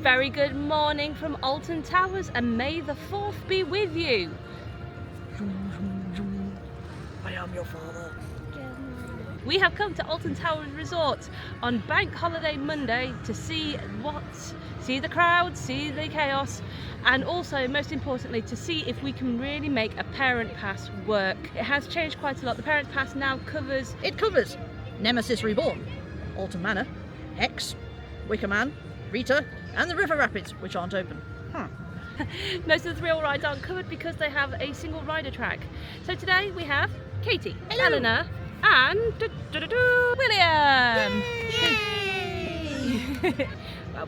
very good morning from Alton Towers, and may the 4th be with you. I am your father. We have come to Alton Towers Resort on Bank Holiday Monday to see the crowd, see the chaos, and also, most importantly, to see if we can really make a parent pass work. It has changed quite a lot. The parent pass now covers... It covers Nemesis Reborn, Alton Manor, Hex, Wicker Man, Rita, and the River Rapids, which aren't open. Most of the thrill rides aren't covered because they have a single rider track. So today we have Katie, Hello. Eleanor, and William! Yay!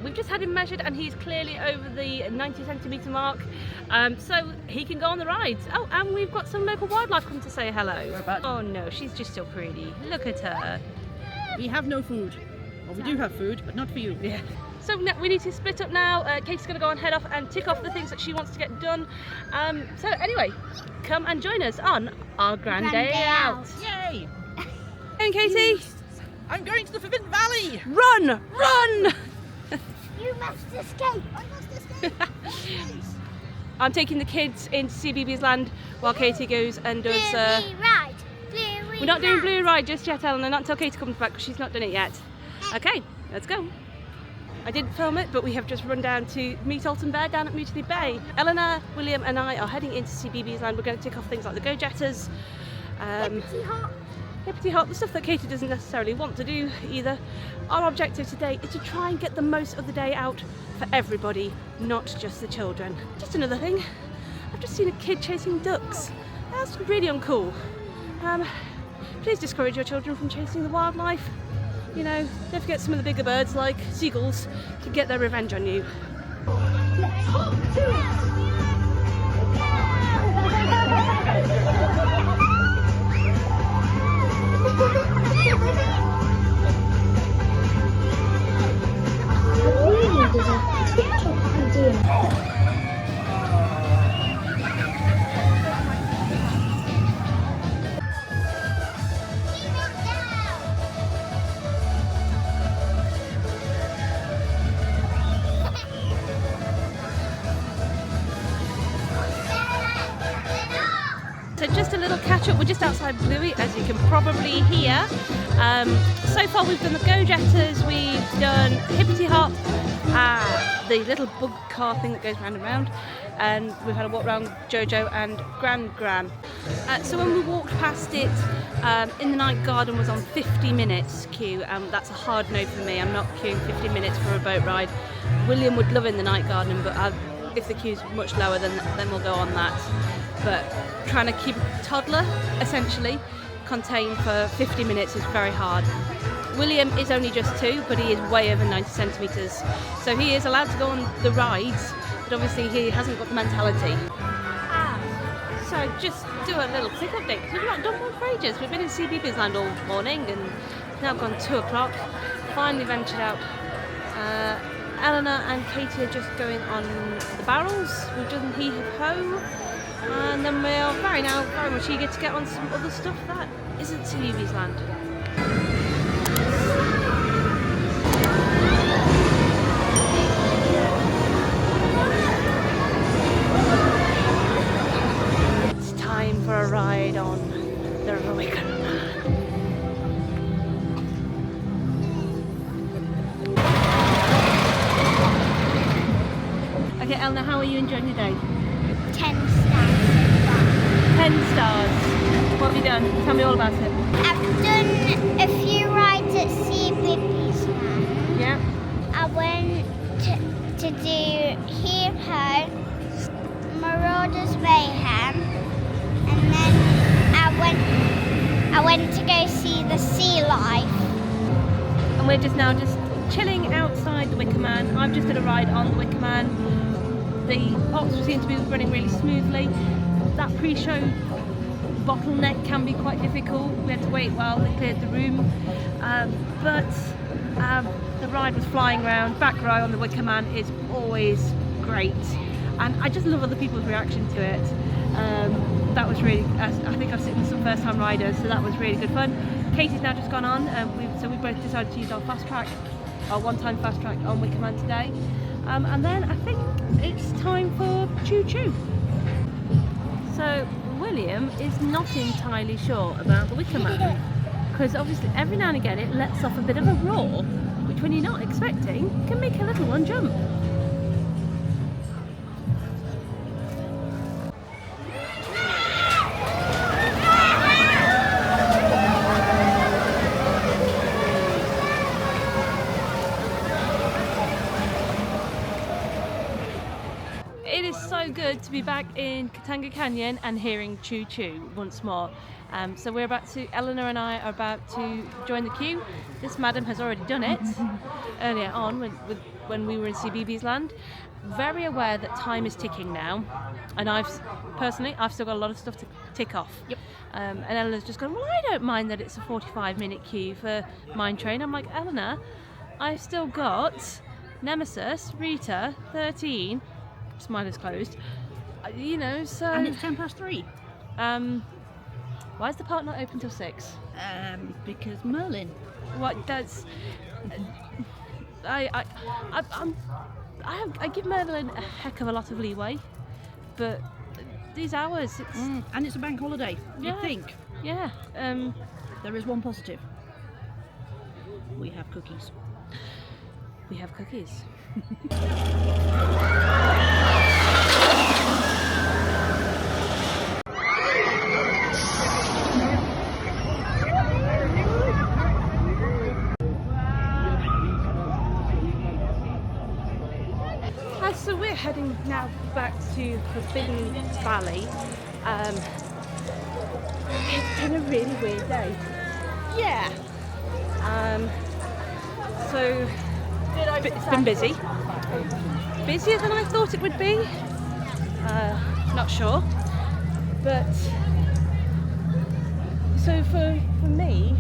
We've just had him measured and he's clearly over the 90 centimetre mark, so he can go on the rides. Oh, and we've got some local wildlife come to say hello. Oh no, she's just so pretty. Look at her. We have no food. Well, we do have food, but not for you. Yeah. So we need to split up now. Katie's going to go and head off and tick off the things that she wants to get done. So anyway, come and join us on our grand day out. Yay! Hey Katie! I'm going to the Forbidden Valley! Run! Run! You must escape! I must escape! I'm taking the kids into CBeebies Land while Katie goes and does... Bluey ride! We're not doing Blue Ride just yet, Eleanor, not until Katie comes back because she's not done it yet. Okay, let's go. I didn't film it, but we have just run down to meet Alton Bear down at Mutiny Bay. Eleanor, William and I are heading into CBeebies Land. We're going to tick off things like the Go-Jetters, Hippity Hop, the stuff that Katie doesn't necessarily want to do either. Our objective today is to try and get the most of the day out for everybody, not just the children. Just another thing, I've just seen a kid chasing ducks. That's really uncool. Please discourage your children from chasing the wildlife. You know, don't forget some of the bigger birds like seagulls can get their revenge on you. Let's hop to So just a little catch up, we're just outside Bluey, as you can probably hear. So far we've done the Go-Jetters, we've done Hippity Hop, the little bug car thing that goes round and round, and we've had a walk around Jojo and Gran. So when we walked past it, In the Night Garden was on 50 minutes queue, and that's a hard no for me. I'm not queuing 50 minutes for a boat ride. William would love In the Night Garden, but if the queue's much lower, then we'll go on that. But trying to keep a toddler, essentially, contained for 50 minutes is very hard. William is only just 2, but he is way over 90 centimetres. So he is allowed to go on the rides, but obviously he hasn't got the mentality. So just do a little quick update, because we've not done one for ages. We've been in CBeebies Land all morning, and it's now gone 2 o'clock. Finally ventured out. Eleanor and Katie are just going on the barrels. We've done Hee-Ho. And then we're very much eager to get on some other stuff that isn't CBeebies Land. It's time for a ride on the Wicker Man. Okay, Eleanor, how are you enjoying the day? 10 stars. 10 stars. What have you done? Tell me all about it. I've done a few rides at CBeebies Land. Yeah. I went to do Hee-Ho, Marauders Mayhem, and then I went to go see the sea life. And we're just chilling outside the Wicker Man. I've just did a ride on the Wicker Man. The pops seem to be running really smoothly. That pre-show bottleneck can be quite difficult. We had to wait while they cleared the room, but the ride was flying around. Back row on the Wicker Man is always great, and I just love other people's reaction to it. That was really, I think I've seen with some first-time riders, so that was really good fun. Katie's now just gone on, so we both decided to use our fast track, our one-time fast track on Wicker Man today. and then I think it's time for Choo Choo. So William is not entirely sure about the Wicker Man, because obviously every now and again it lets off a bit of a roar, which when you're not expecting can make a little one jump. It is so good to be back in Katanga Canyon and hearing Choo Choo once more. So Eleanor and I are about to join the queue. This madam has already done it earlier on when we were in CBeebies Land. Very aware that time is ticking now, and I've still got a lot of stuff to tick off. Yep. And Eleanor's just gone, well, I don't mind that it's a 45-minute queue for Mine Train. I'm like, Eleanor, I've still got Nemesis, Rita, 13. Smile is closed. You know, so. And it's 3:10. Why is the park not open till 6? Because Merlin. What? That's. I give Merlin a heck of a lot of leeway, but these hours, it's. And it's a bank holiday. Yeah. You'd think. Yeah. There is one positive. We have cookies. We have cookies. So we're heading now back to Forbidden Valley. It's been a really weird day. Yeah. So it's been busy. Busier than I thought it would be. Not sure. But so for me,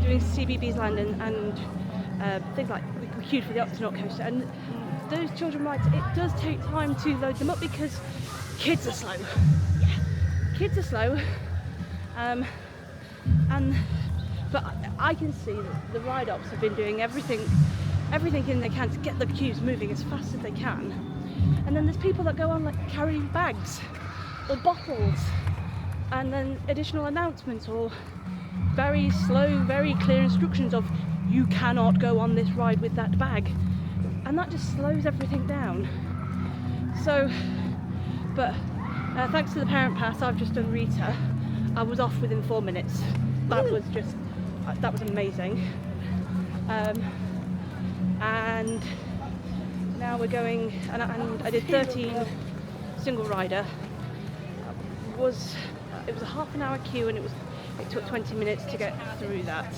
doing CBeebies Land and things like we queued for the Octonaut coaster, and those children rides, it does take time to load them up because kids are slow. Yeah, kids are slow. But I can see that the ride ops have been doing everything in they can to get the queues moving as fast as they can. And then there's people that go on like carrying bags or bottles, and then additional announcements or very slow, very clear instructions of you cannot go on this ride with that bag. And that just slows everything down. So, but thanks to the Parent Pass, I've just done Rita. I was off within 4 minutes. That was amazing. And now we're going, and I did 13 single rider. It was a half an hour queue, and it took 20 minutes to get through that.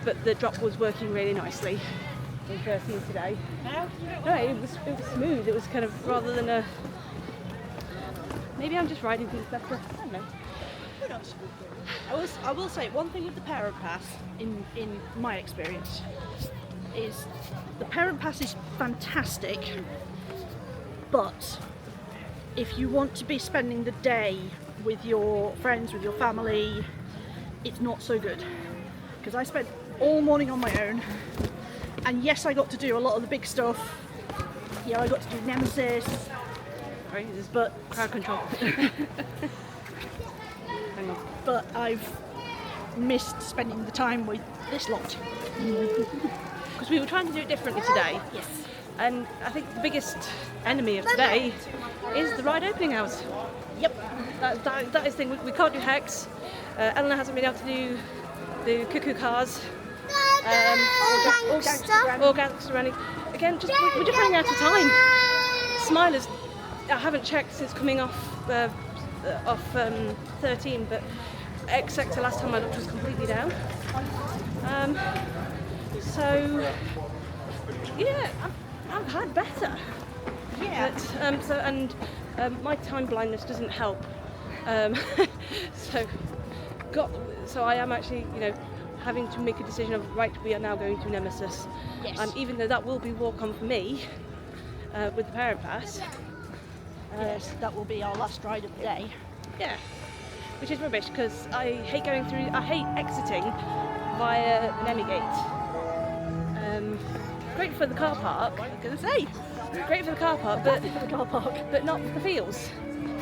But the drop was working really nicely. In 13 today. No, it was smooth. It was kind of, rather than a. Maybe I'm just riding things better. I don't know. Who knows? I will say one thing with the Parent Pass, in my experience, is the Parent Pass is fantastic, but if you want to be spending the day with your friends, with your family, it's not so good. Because I spent all morning on my own. And yes, I got to do a lot of the big stuff. Yeah, I got to do Nemesis. Sorry, this is but crowd control. Hang on. But I've missed spending the time with this lot. Because we were trying to do it differently today. Yes. And I think the biggest enemy of today is the ride opening hours. Yep. That is the thing. We can't do Hex. Eleanor hasn't been able to do the cuckoo cars. Or gangster running. Again, we're just running out of time. Smilers, I haven't checked since coming off 13, but X sector last time I looked was completely down. So yeah, I've had better. Yeah. But, my time blindness doesn't help. So I am actually, having to make a decision of, right, we are now going to Nemesis. Yes. Even though that will be walk-on for me with the Parent Pass. Yes, that will be our last ride of the day. Yeah, which is rubbish because I hate exiting via Nemi Gate. great for the car park. I was going to say, Great for the car park, but for the car park. but not for the fields.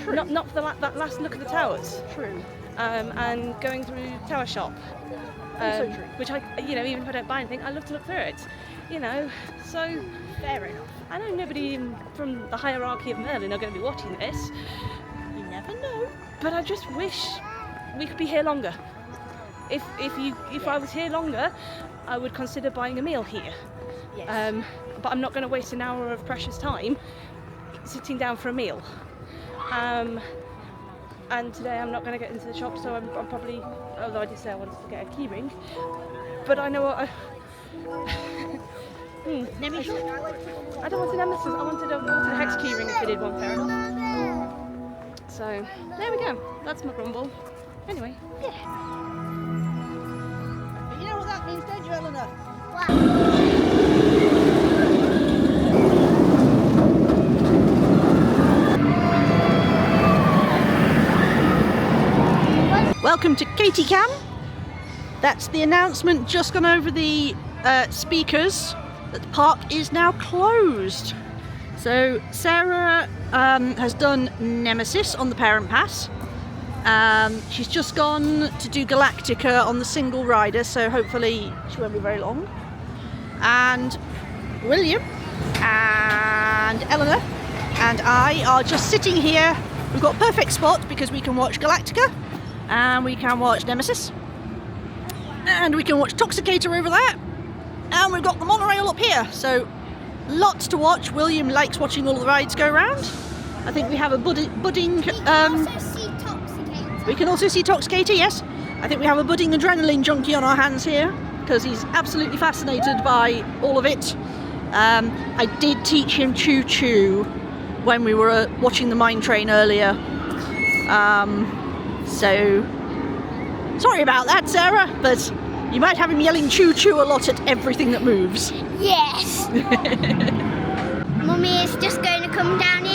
True. Not for that last look at the towers. True. And going through Tower Shop. Also true. Which I, even if I don't buy anything, I love to look through it. So Fair enough. I know nobody from the hierarchy of Merlin are going to be watching this, You never know. but I just wish we could be here longer. If I was here longer, I would consider buying a meal here. Yes. But I'm not going to waste an hour of precious time sitting down for a meal. And today I'm not going to get into the shop, so I'm probably, although I did say I wanted to get a key ring, but I know what I... Nemesis? I don't want a nemesis, I wanted a hex key ring if I did one, fair enough. So, there we go, that's my grumble. Anyway. But you know what that means, don't you, Eleanor? Welcome to Katie Cam. That's the announcement just gone over the speakers that the park is now closed. So Sarah has done Nemesis on the Parent Pass. She's just gone to do Galactica on the single rider, so hopefully she won't be very long. And William and Eleanor and I are just sitting here. We've got a perfect spot because we can watch Galactica and we can watch Nemesis and we can watch Toxicator over there, and we've got the monorail up here, so lots to watch. William likes watching all the rides go around. I think we have a budding We can also see Toxicator. we can also see Toxicator, yes. I think we have a budding adrenaline junkie on our hands here because he's absolutely fascinated by all of it. I did teach him Choo Choo when we were watching the mine train earlier. So sorry about that, Sarah, but you might have him yelling Choo Choo a lot at everything that moves. Yes. Mummy is just going to come down here.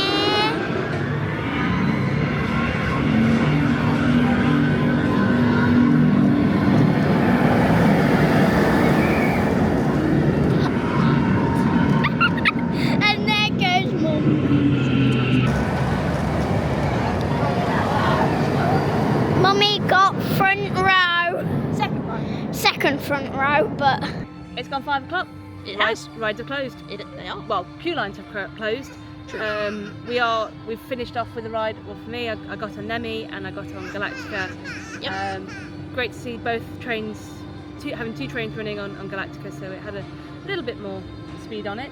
And there goes Mum. Mummy got front row. Second front row, but It's gone 5 o'clock. Rides are closed. They are. Well, queue lines have closed. True. We've finished off with a ride. Well, for me, I got on Nemi and I got on Galactica. Yep. Great to see both trains, having 2 trains running on Galactica, so it had a little bit more speed on it.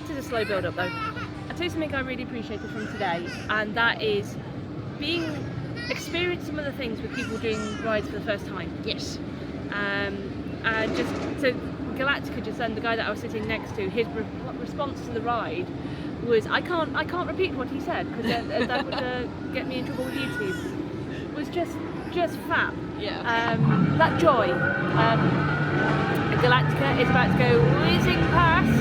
It is a slow build up though. I'll tell you something I really appreciated from today, and that is experience some of the things with people doing rides for the first time. Yes. And just so Galactica, just then the guy that I was sitting next to, his response to the ride was, I can't repeat what he said because that would get me in trouble with YouTube. Was just fab. Yeah. That joy. Galactica is about to go whizzing past.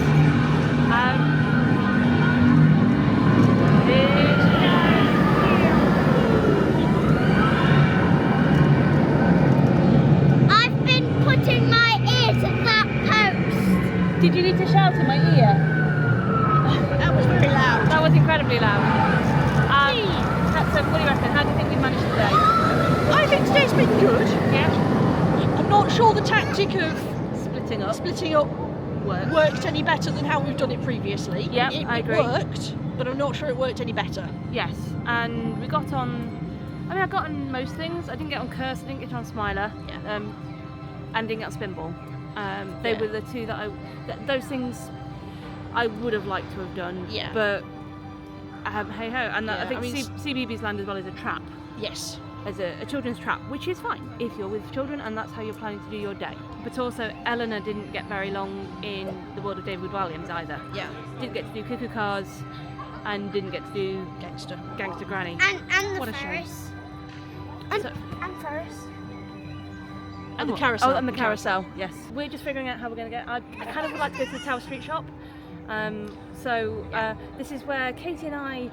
I've been putting my ear to that post. Did you need to shout in my ear? That was very loud. That was incredibly loud. So what do you reckon? How do you think we've managed today? I think today's been good. Yeah? I'm not sure the tactic of Splitting up worked any better than how we've done it previously. Yeah, I agree. It worked, but I'm not sure it worked any better. Yes, and we got on. I got on most things. I didn't get on Curse. I didn't get on Smiler. Yeah. And didn't get on Spinball. They were the two that those things I would have liked to have done. Yeah. But hey ho, and I think I mean, CBeebies Land as well is a trap. Yes. As a children's trap, which is fine if you're with children and that's how you're planning to do your day. But also, Eleanor didn't get very long in the world of David Williams either. Yeah. Didn't get to do Cuckoo Cars and didn't get to do Gangster Granny. And What the a shame. Ferris. So- And Ferris. And the what? carousel. Oh, and the carousel, yes. We're just figuring out how we're going to get. I kind of would like to go to the Tower Street shop. This is where Katie and I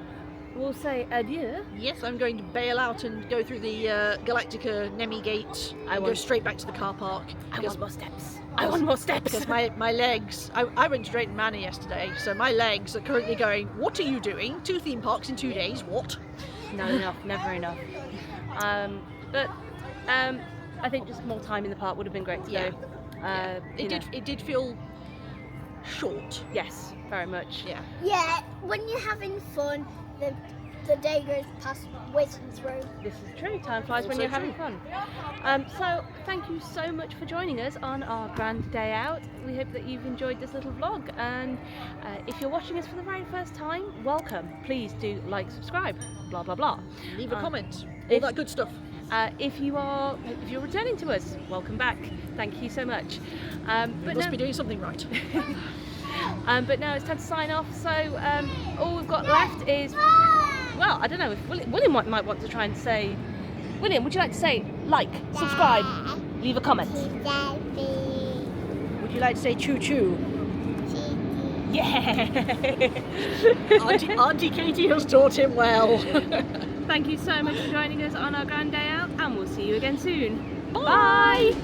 we'll say adieu. Yes, I'm going to bail out and go through the Galactica Nemi gate and go straight back to the car park. I want more steps. I want more steps. Because my legs, I went to Drayton Manor yesterday, so my legs are currently going, what are you doing? 2 theme parks in 2 days, what? Not enough, never enough. But I think just more time in the park would have been great to go. It did feel short. Yes, very much. Yeah. Yeah, when you're having fun, the day goes past whizzing through. This is true. Time flies when Also you're having true. fun. So thank you so much for joining us on our grand day out. We hope that you've enjoyed this little vlog, and if you're watching us for the very first time, welcome. Please do like, subscribe, blah blah blah. Leave a comment. All that good stuff. If you're returning to us, welcome back. Thank you so much. We must be doing something right. But now it's time to sign off. So all we've got left is, well, I don't know if William might want to try and say. William, would you like to say like, subscribe, leave a comment? Would you like to say choo choo? Yeah. Auntie Katie has taught him well. Thank you so much for joining us on our grand day out, and we'll see you again soon. Bye.